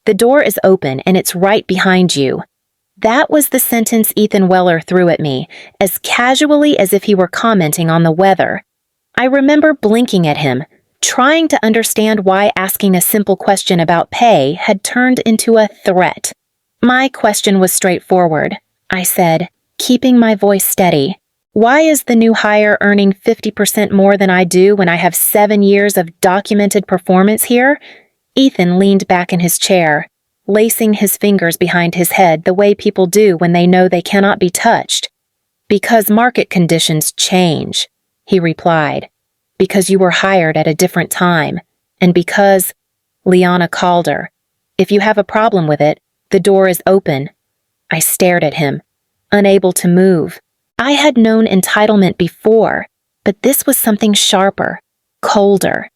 The door is open and it's right behind you." That was the sentence Ethan Weller threw at me, as casually as if he were commenting on the weather. I remember blinking at him, trying to understand why asking a simple question about pay had turned into a threat. "My question was straightforward," I said, keeping my voice steady. "Why is the new hire earning 50% more than I do when I have 7 years of documented performance here?" Ethan leaned back in his chair, lacing his fingers behind his head the way people do when they know they cannot be touched. "Because market conditions change," he replied. "Because you were hired at a different time. And because, Liana Calder, if you have a problem with it, the door is open." I stared at him, unable to move. I had known entitlement before, but this was something sharper, colder.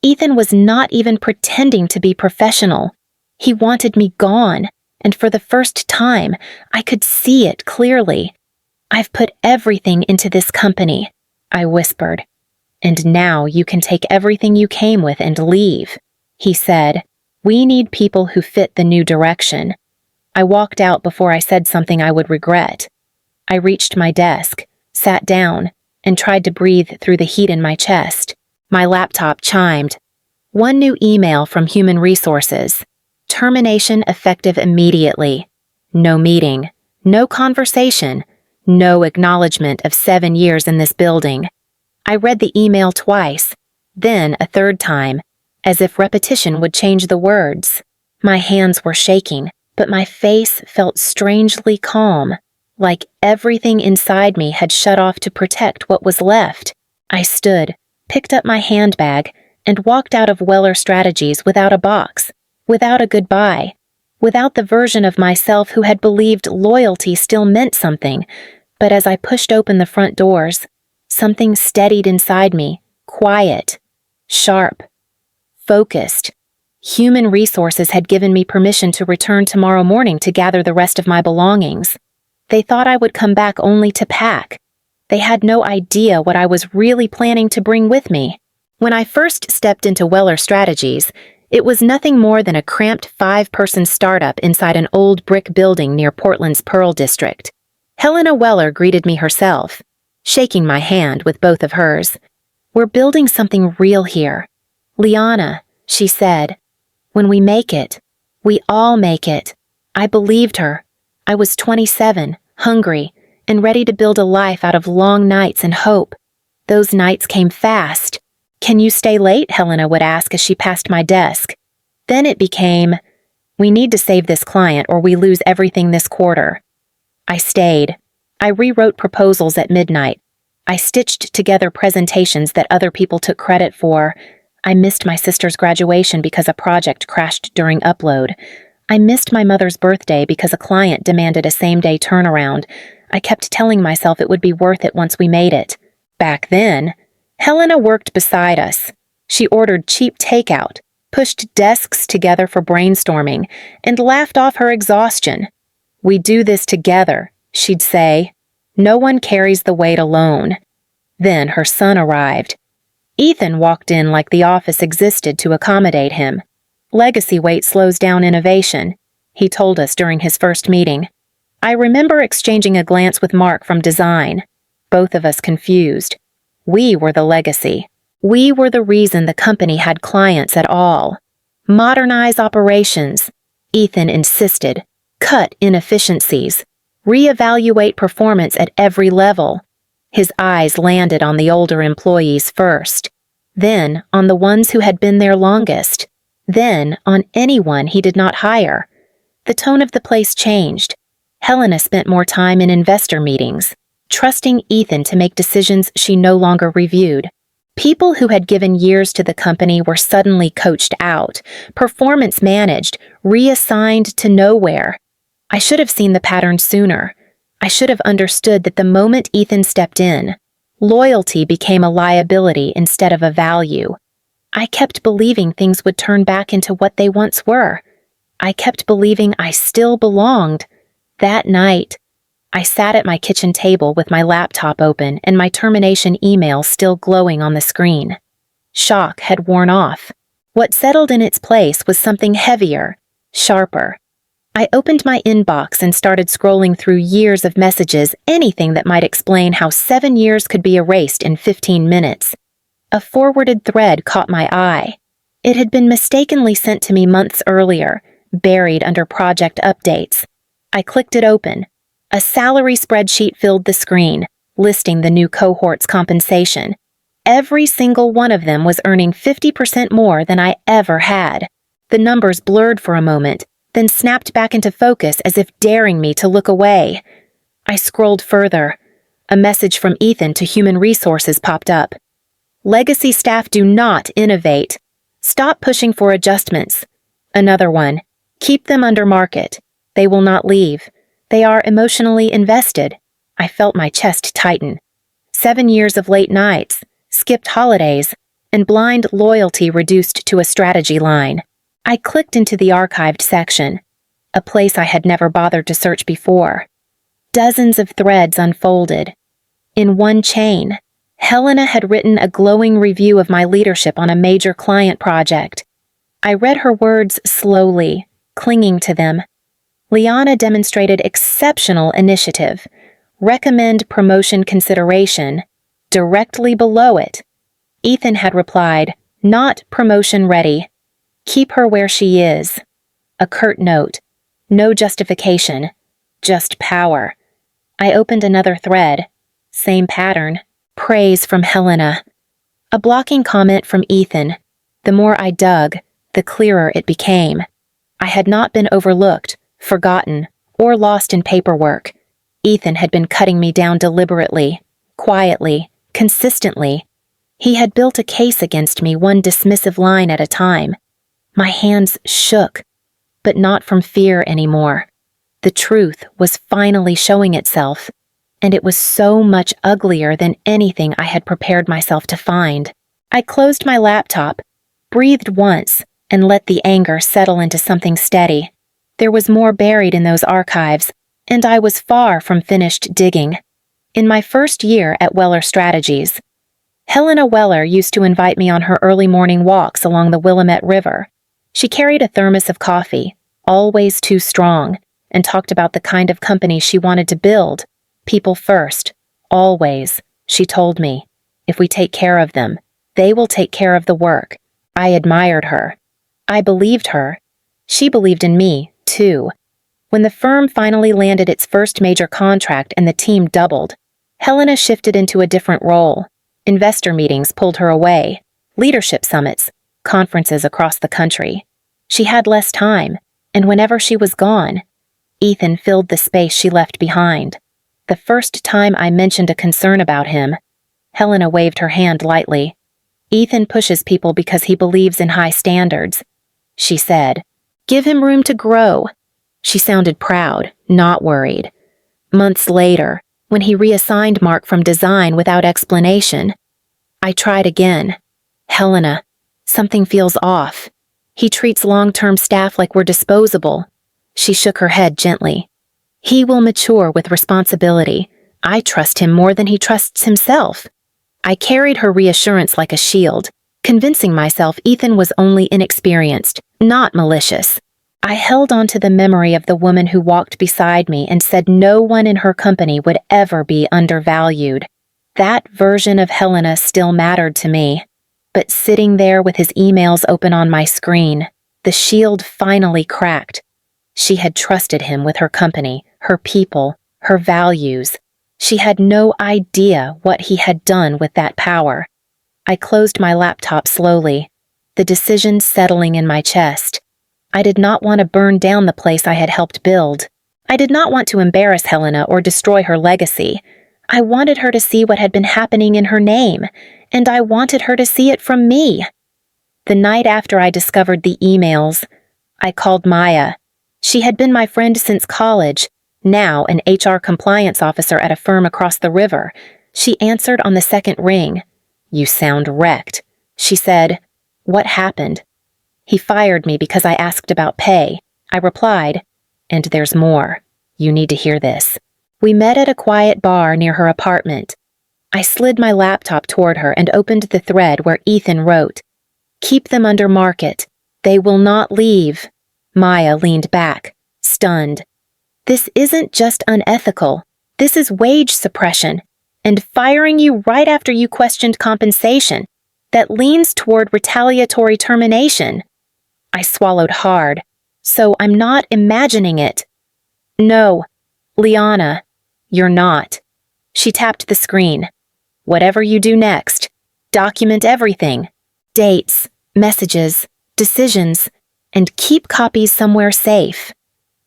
Ethan was not even pretending to be professional. He wanted me gone, and for the first time, I could see it clearly. "I've put everything into this company," I whispered. "And now you can take everything you came with and leave," he said. "We need people who fit the new direction." I walked out before I said something I would regret. I reached my desk, sat down, and tried to breathe through the heat in my chest. My laptop chimed. One new email from Human Resources. Termination effective immediately. No meeting, no conversation, no acknowledgement of 7 years in this building. I read the email twice, then a third time, as if repetition would change the words. My hands were shaking, but my face felt strangely calm, like everything inside me had shut off to protect what was left. I stood, picked up my handbag, and walked out of Weller Strategies without a box, without a goodbye, without the version of myself who had believed loyalty still meant something. But as I pushed open the front doors, something steadied inside me, quiet, sharp, focused. Human Resources had given me permission to return tomorrow morning to gather the rest of my belongings. They thought I would come back only to pack. They had no idea what I was really planning to bring with me. When I first stepped into Weller Strategies, it was nothing more than a cramped 5-person startup inside an old brick building near Portland's Pearl District. Helena Weller greeted me herself, shaking my hand with both of hers. "We're building something real here. Liana," she said. "When we make it, we all make it." I believed her. I was 27, hungry, and ready to build a life out of long nights and hope. Those nights came fast. "Can you stay late?" Helena would ask as she passed my desk. Then it became, "We need to save this client or we lose everything this quarter." I stayed. I rewrote proposals at midnight. I stitched together presentations that other people took credit for. I missed my sister's graduation because a project crashed during upload. I missed my mother's birthday because a client demanded a same-day turnaround. I kept telling myself it would be worth it once we made it. Back then, Helena worked beside us. She ordered cheap takeout, pushed desks together for brainstorming, and laughed off her exhaustion. "We do this together," she'd say. "No one carries the weight alone." Then her son arrived. Ethan walked in like the office existed to accommodate him. "Legacy weight slows down innovation," he told us during his first meeting. I remember exchanging a glance with Mark from design, both of us confused. We were the legacy. We were the reason the company had clients at all. Modernize operations, Ethan insisted. Cut inefficiencies. Reevaluate performance at every level. His eyes landed on the older employees first, then on the ones who had been there longest, then on anyone he did not hire. The tone of the place changed. Helena spent more time in investor meetings, trusting Ethan to make decisions she no longer reviewed. People who had given years to the company were suddenly coached out, performance managed, reassigned to nowhere. I should have seen the pattern sooner. I should have understood that the moment Ethan stepped in, loyalty became a liability instead of a value. I kept believing things would turn back into what they once were. I kept believing I still belonged. That night, I sat at my kitchen table with my laptop open and my termination email still glowing on the screen. Shock had worn off. What settled in its place was something heavier, sharper. I opened my inbox and started scrolling through years of messages, anything that might explain how 7 years could be erased in 15 minutes. A forwarded thread caught my eye. It had been mistakenly sent to me months earlier, buried under project updates. I clicked it open. A salary spreadsheet filled the screen, listing the new cohort's compensation. Every single one of them was earning 50% more than I ever had. The numbers blurred for a moment, then snapped back into focus as if daring me to look away. I scrolled further. A message from Ethan to Human Resources popped up. Legacy staff do not innovate. Stop pushing for adjustments. Another one. Keep them under market. They will not leave. They are emotionally invested. I felt my chest tighten. 7 years of late nights, skipped holidays, and blind loyalty reduced to a strategy line. I clicked into the archived section, a place I had never bothered to search before. Dozens of threads unfolded. In one chain, Helena had written a glowing review of my leadership on a major client project. I read her words slowly, clinging to them. Liana demonstrated exceptional initiative. Recommend promotion consideration. Directly below it, Ethan had replied, not promotion ready. Keep her where she is. A curt note. No justification. Just power. I opened another thread. Same pattern. Praise from Helena. A blocking comment from Ethan. The more I dug, the clearer it became. I had not been overlooked, forgotten, or lost in paperwork. Ethan had been cutting me down deliberately, quietly, consistently. He had built a case against me, one dismissive line at a time. My hands shook, but not from fear anymore. The truth was finally showing itself, and it was so much uglier than anything I had prepared myself to find. I closed my laptop, breathed once, and let the anger settle into something steady. There was more buried in those archives, and I was far from finished digging. In my first year at Weller Strategies, Helena Weller used to invite me on her early morning walks along the Willamette River. She carried a thermos of coffee, always too strong, and talked about the kind of company she wanted to build. People first, always, she told me. If we take care of them, they will take care of the work. I admired her. I believed her. She believed in me, too. When the firm finally landed its first major contract and the team doubled, Helena shifted into a different role. Investor meetings pulled her away, leadership summits, conferences across the country. She had less time, and whenever she was gone, Ethan filled the space she left behind. The first time I mentioned a concern about him, Helena waved her hand lightly. Ethan pushes people because he believes in high standards, she said. Give him room to grow. She sounded proud, not worried. Months later, when he reassigned Mark from design without explanation, I tried again. Helena, something feels off. He treats long-term staff like we're disposable. She shook her head gently. He will mature with responsibility. I trust him more than he trusts himself. I carried her reassurance like a shield, convincing myself Ethan was only inexperienced, not malicious. I held on to the memory of the woman who walked beside me and said no one in her company would ever be undervalued. That version of Helena still mattered to me. But sitting there with his emails open on my screen, the shield finally cracked. She had trusted him with her company, her people, her values. She had no idea what he had done with that power. I closed my laptop slowly, the decision settling in my chest. I did not want to burn down the place I had helped build. I did not want to embarrass Helena or destroy her legacy. I wanted her to see what had been happening in her name, and I wanted her to see it from me. The night after I discovered the emails, I called Maya. She had been my friend since college, now an HR compliance officer at a firm across the river. She answered on the second ring. You sound wrecked, she said. What happened? He fired me because I asked about pay. I replied, and there's more. You need to hear this. We met at a quiet bar near her apartment. I slid my laptop toward her and opened the thread where Ethan wrote, Keep them under market. They will not leave. Maya leaned back, stunned. This isn't just unethical. This is wage suppression, and firing you right after you questioned compensation. That leans toward retaliatory termination. I swallowed hard, so I'm not imagining it. No, Liana, you're not. She tapped the screen. Whatever you do next, document everything. Dates, messages, decisions, and keep copies somewhere safe.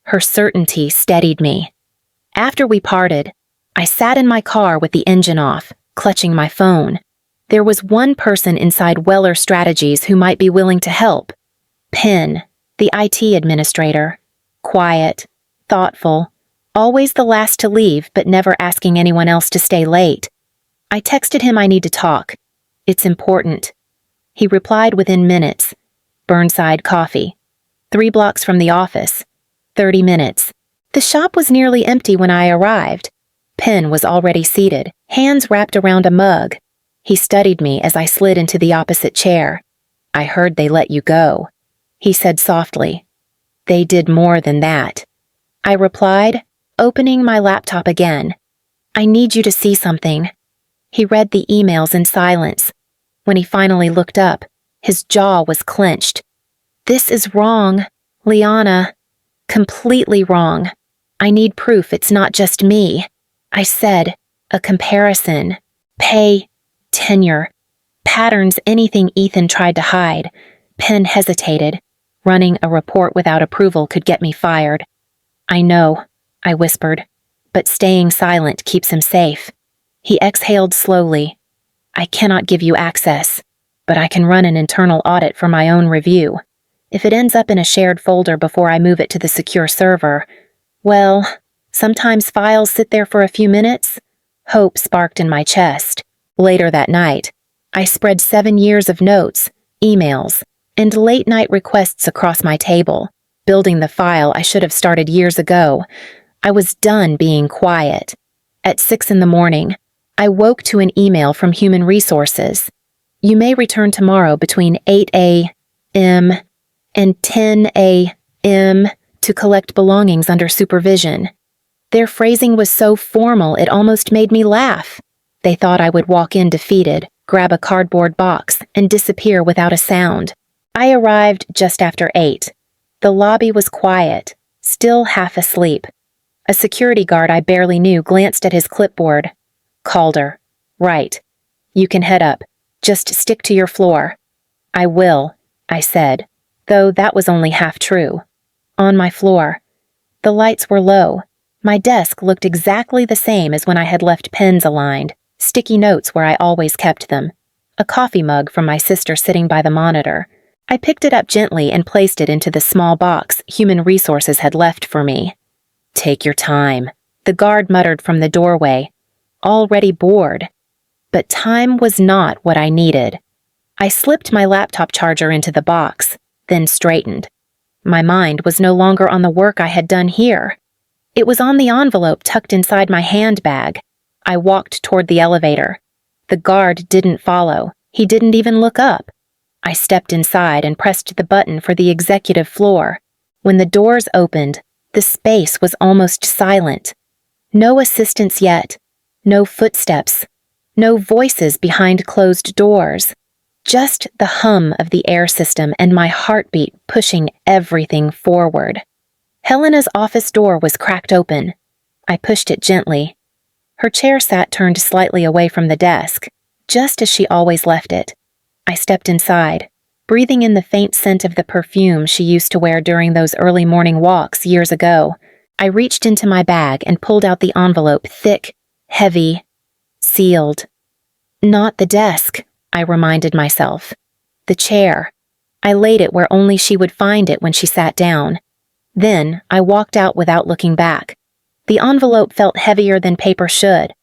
Her certainty steadied me. After we parted, I sat in my car with the engine off, clutching my phone. There was one person inside Weller Strategies who might be willing to help. Penn, the IT administrator. Quiet, thoughtful, always the last to leave but never asking anyone else to stay late. I texted him I need to talk. It's important. He replied within minutes. Burnside Coffee. 3 blocks from the office. 30 minutes. The shop was nearly empty when I arrived. Penn was already seated, hands wrapped around a mug. He studied me as I slid into the opposite chair. I heard they let you go, he said softly. They did more than that. I replied, opening my laptop again. I need you to see something. He read the emails in silence. When he finally looked up, his jaw was clenched. This is wrong, Liana. Completely wrong. I need proof it's not just me. I said, a comparison. Pay, tenure, patterns, anything Ethan tried to hide. Penn hesitated. Running a report without approval could get me fired. I know, I whispered, but staying silent keeps him safe. He exhaled slowly. I cannot give you access, but I can run an internal audit for my own review. If it ends up in a shared folder before I move it to the secure server, well, sometimes files sit there for a few minutes. Hope sparked in my chest. Later that night, I spread 7 years of notes, emails, and late-night requests across my table, building the file I should have started years ago. I was done being quiet. At 6 a.m, I woke to an email from Human Resources. You may return tomorrow between 8 a.m. and 10 a.m. to collect belongings under supervision. Their phrasing was so formal it almost made me laugh. They thought I would walk in defeated, grab a cardboard box, and disappear without a sound. I arrived just after 8. The lobby was quiet, still half asleep. A security guard I barely knew glanced at his clipboard. Calder. Right. You can head up. Just stick to your floor. I will, I said, though that was only half true. On my floor. The lights were low. My desk looked exactly the same as when I had left pens aligned, sticky notes where I always kept them. A coffee mug from my sister sitting by the monitor. I picked it up gently and placed it into the small box Human Resources had left for me. Take your time, the guard muttered from the doorway, already bored. But time was not what I needed. I slipped my laptop charger into the box, then straightened. My mind was no longer on the work I had done here. It was on the envelope tucked inside my handbag. I walked toward the elevator. The guard didn't follow. He didn't even look up. I stepped inside and pressed the button for the executive floor. When the doors opened, the space was almost silent. No assistants yet. No footsteps. No voices behind closed doors. Just the hum of the air system and my heartbeat pushing everything forward. Helena's office door was cracked open. I pushed it gently. Her chair sat turned slightly away from the desk, just as she always left it. I stepped inside, breathing in the faint scent of the perfume she used to wear during those early morning walks years ago. I reached into my bag and pulled out the envelope, thick, heavy, sealed. Not the desk, I reminded myself. The chair. I laid it where only she would find it when she sat down. Then I walked out without looking back. The envelope felt heavier than paper should.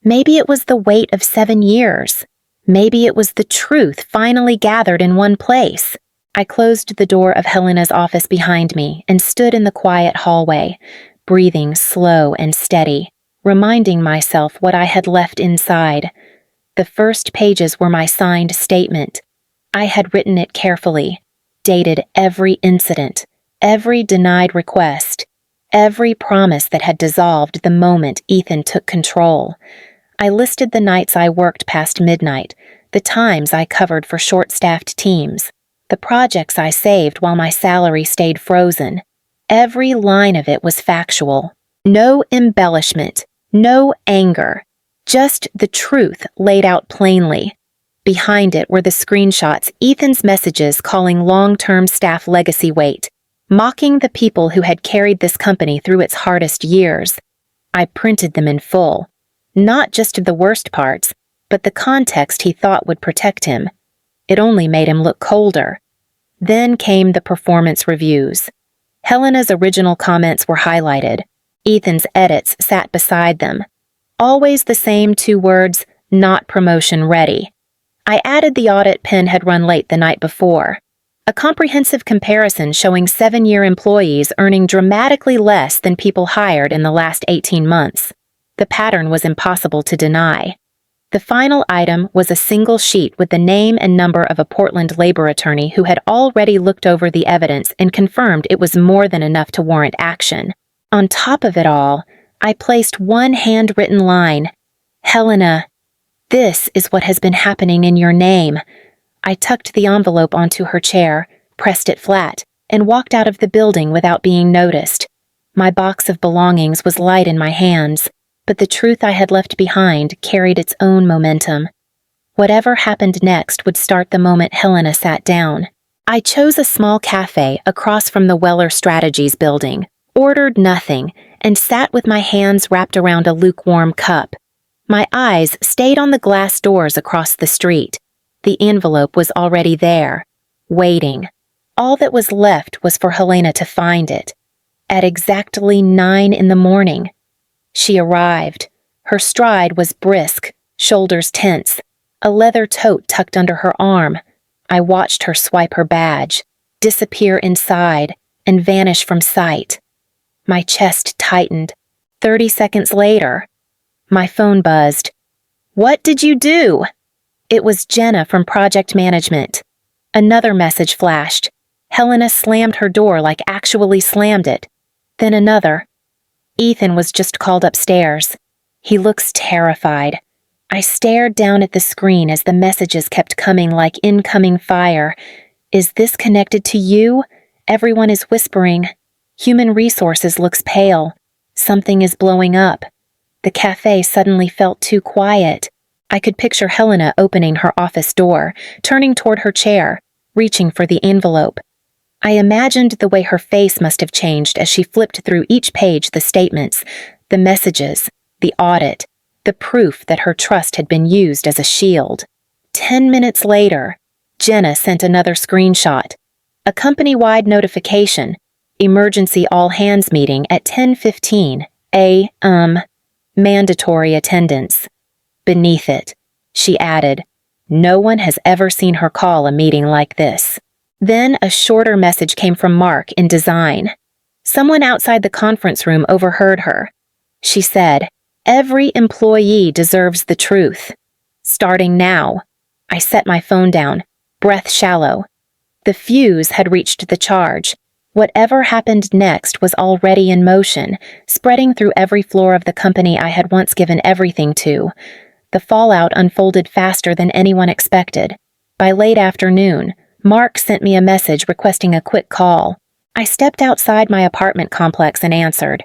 Maybe it was the weight of 7 years. Maybe it was the truth finally gathered in one place. I closed the door of Helena's office behind me and stood in the quiet hallway, breathing slow and steady, reminding myself what I had left inside. The first pages were my signed statement. I had written it carefully, dated every incident, Every denied request, every promise that had dissolved the moment Ethan took control. I listed the nights I worked past midnight, the times I covered for short-staffed teams, the projects I saved while my salary stayed frozen. Every line of it was factual. No embellishment, no anger, just the truth laid out plainly. Behind it were the screenshots, Ethan's messages calling long-term staff legacy weight, mocking the people who had carried this company through its hardest years. I printed them in full, not just the worst parts, but the context he thought would protect him. It only made him look colder. Then came the performance reviews. Helena's original comments were highlighted. Ethan's edits sat beside them. Always the same 2 words, not promotion ready. I added the audit Penn had run late the night before. A comprehensive comparison showing 7-year employees earning dramatically less than people hired in the last 18 months. The pattern was impossible to deny. The final item was a single sheet with the name and number of a Portland labor attorney who had already looked over the evidence and confirmed it was more than enough to warrant action. On top of it all, I placed one handwritten line. Helena, this is what has been happening in your name. I tucked the envelope onto her chair, pressed it flat, and walked out of the building without being noticed. My box of belongings was light in my hands, but the truth I had left behind carried its own momentum. Whatever happened next would start the moment Helena sat down. I chose a small cafe across from the Weller Strategies building, ordered nothing, and sat with my hands wrapped around a lukewarm cup. My eyes stayed on the glass doors across the street. The envelope was already there, waiting. All that was left was for Helena to find it. At exactly 9 in the morning, she arrived. Her stride was brisk, shoulders tense, a leather tote tucked under her arm. I watched her swipe her badge, disappear inside, and vanish from sight. My chest tightened. 30 seconds later, my phone buzzed. "What did you do?" It was Jenna from Project Management. Another message flashed. Helena slammed her door like actually slammed it. Then another. Ethan was just called upstairs. He looks terrified. I stared down at the screen as the messages kept coming like incoming fire. "Is this connected to you?" Everyone is whispering. "Human Resources looks pale. Something is blowing up." The cafe suddenly felt too quiet. I could picture Helena opening her office door, turning toward her chair, reaching for the envelope. I imagined the way her face must have changed as she flipped through each page, the statements, the messages, the audit, the proof that her trust had been used as a shield. 10 minutes later, Jenna sent another screenshot. A company-wide notification, emergency all-hands meeting at 10:15 a.m., mandatory attendance. Beneath it, she added, "No one has ever seen her call a meeting like this." Then a shorter message came from Mark in design. Someone outside the conference room overheard her. She said, "Every employee deserves the truth. Starting now." I set my phone down, breath shallow. The fuse had reached the charge. Whatever happened next was already in motion, spreading through every floor of the company I had once given everything to. The fallout unfolded faster than anyone expected. By late afternoon, Mark sent me a message requesting a quick call. I stepped outside my apartment complex and answered.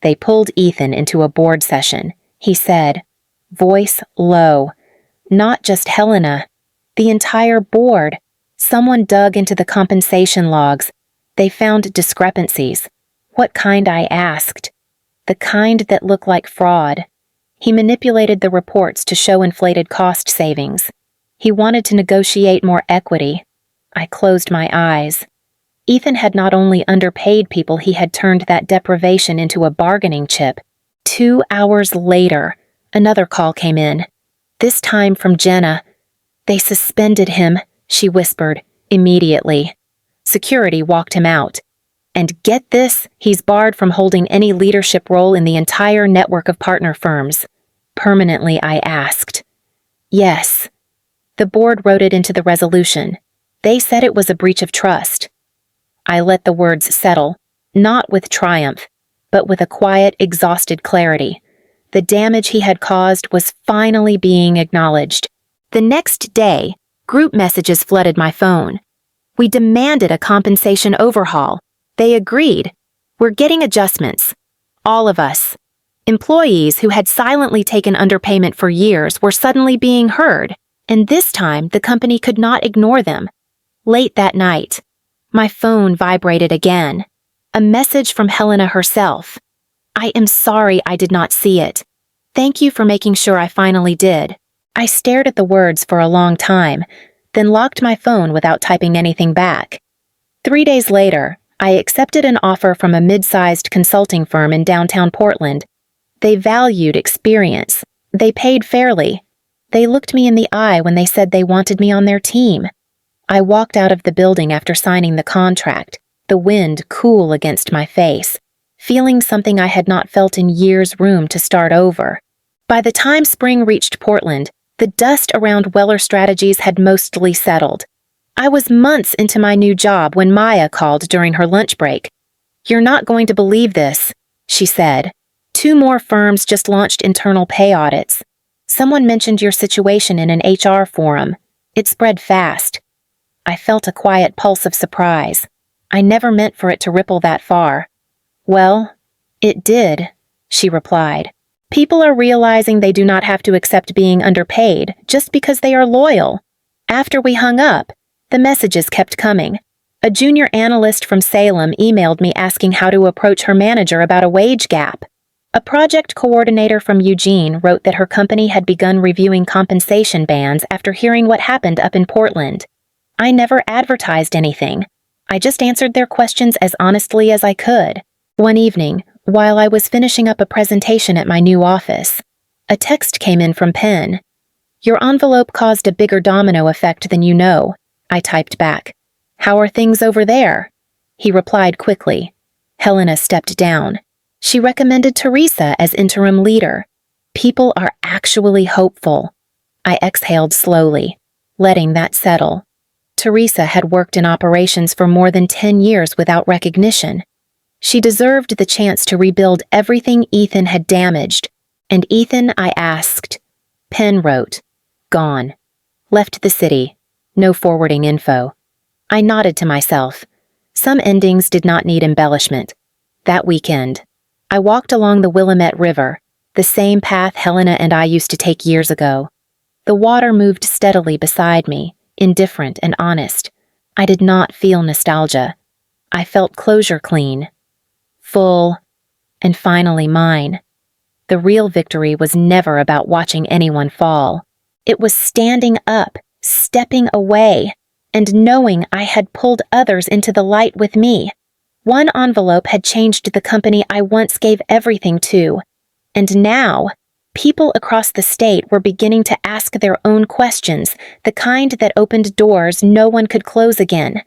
They pulled Ethan into a board session, he said, voice low. Not just Helena. The entire board. Someone dug into the compensation logs. They found discrepancies. What kind, I asked. The kind that looked like fraud. He manipulated the reports to show inflated cost savings. He wanted to negotiate more equity. I closed my eyes. Ethan had not only underpaid people, he had turned that deprivation into a bargaining chip. 2 hours later, another call came in. This time from Jenna. They suspended him, she whispered, immediately. Security walked him out. And get this, he's barred from holding any leadership role in the entire network of partner firms. Permanently, I asked. Yes. The board wrote it into the resolution. They said it was a breach of trust. I let the words settle, not with triumph, but with a quiet, exhausted clarity. The damage he had caused was finally being acknowledged. The next day, group messages flooded my phone. We demanded a compensation overhaul. They agreed. We're getting adjustments. All of us. Employees who had silently taken underpayment for years were suddenly being heard, and this time the company could not ignore them. Late that night, my phone vibrated again. A message from Helena herself. I am sorry I did not see it. Thank you for making sure I finally did. I stared at the words for a long time, then locked my phone without typing anything back. 3 days later, I accepted an offer from a mid-sized consulting firm in downtown Portland. They valued experience. They paid fairly. They looked me in the eye when they said they wanted me on their team. I walked out of the building after signing the contract, the wind cool against my face, feeling something I had not felt in years, room to start over. By the time spring reached Portland, the dust around Weller Strategies had mostly settled. I was months into my new job when Maya called during her lunch break. "You're not going to believe this," she said. "2 more firms just launched internal pay audits. Someone mentioned your situation in an HR forum. It spread fast." I felt a quiet pulse of surprise. I never meant for it to ripple that far. "Well, it did," she replied. "People are realizing they do not have to accept being underpaid just because they are loyal." After we hung up, the messages kept coming. A junior analyst from Salem emailed me asking how to approach her manager about a wage gap. A project coordinator from Eugene wrote that her company had begun reviewing compensation bands after hearing what happened up in Portland. I never advertised anything. I just answered their questions as honestly as I could. One evening, while I was finishing up a presentation at my new office, a text came in from Penn. "Your envelope caused a bigger domino effect than you know," I typed back. "How are things over there?" He replied quickly. Helena stepped down. She recommended Teresa as interim leader. People are actually hopeful. I exhaled slowly, letting that settle. Teresa had worked in operations for more than 10 years without recognition. She deserved the chance to rebuild everything Ethan had damaged. And Ethan, I asked. Penn wrote, "Gone. Left the city. No forwarding info." I nodded to myself. Some endings did not need embellishment. That weekend, I walked along the Willamette River, the same path Helena and I used to take years ago. The water moved steadily beside me, indifferent and honest. I did not feel nostalgia. I felt closure clean, full, and finally mine. The real victory was never about watching anyone fall. It was standing up, stepping away, and knowing I had pulled others into the light with me. One envelope had changed the company I once gave everything to, and now, people across the state were beginning to ask their own questions, the kind that opened doors no one could close again.